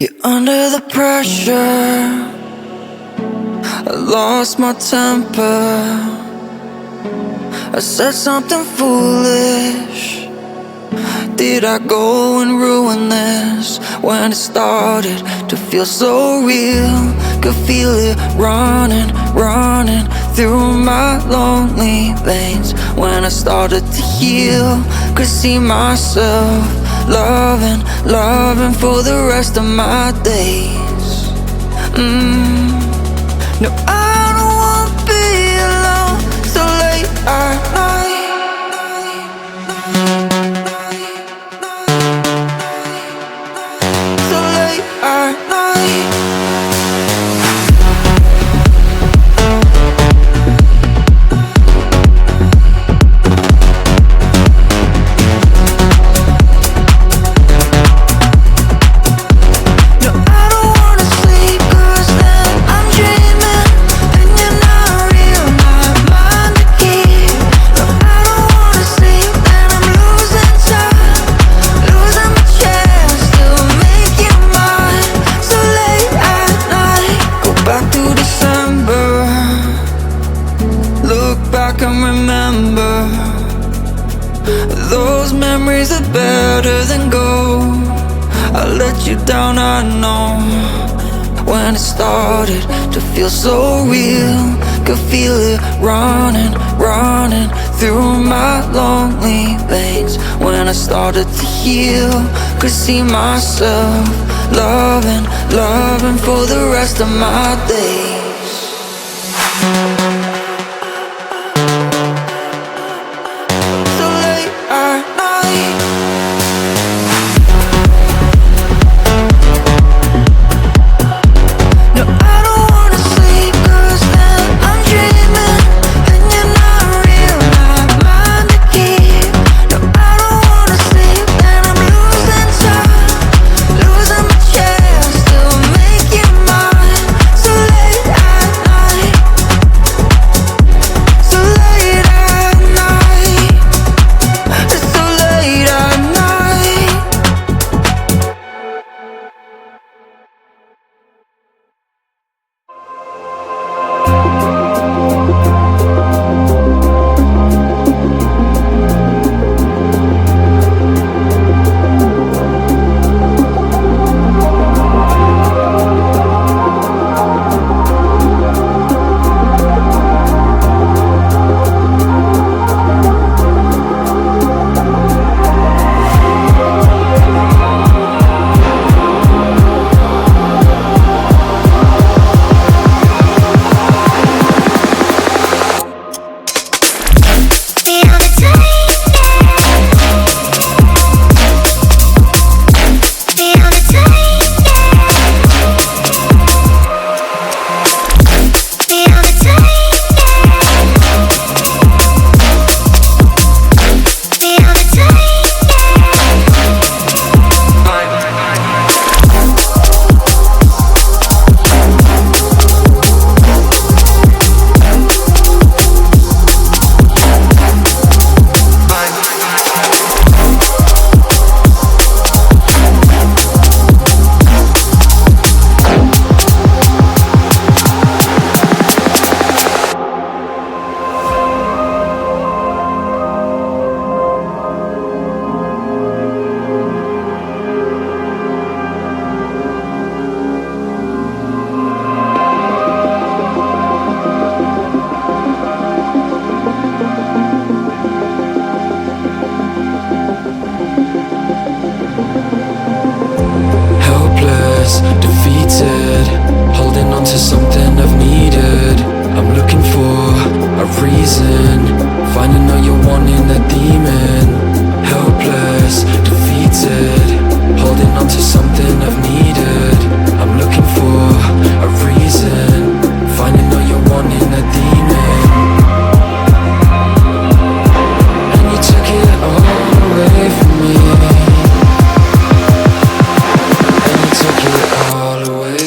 You're under the pressure. I lost my temper. I said something foolish. Did I go and ruin this? When it started to feel so real, could feel it running, running through my lonely veins. When I started to heal, could see myself loving, loving for the rest of my days. No, I don't wanna be alone so late at night. So late at night. Those memories are better than gold. I let you down, I know. When it started to feel so real, could feel it running, running through my lonely veins. When I started to heal, could see myself loving, loving for the rest of my days. Defeated, holding on to something I've needed. I'm looking for a reason, finding all you're wanting, that demon. Helpless, defeated, holding on to something I've needed. I'm looking for a reason, finding all you're wanting, that demon. And you took it all away from me. Took it all away.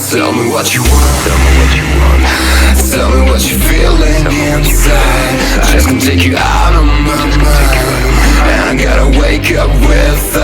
Tell me what you want. Tell me what you're feeling inside. I just can take you out of my mind, and I gotta wake up with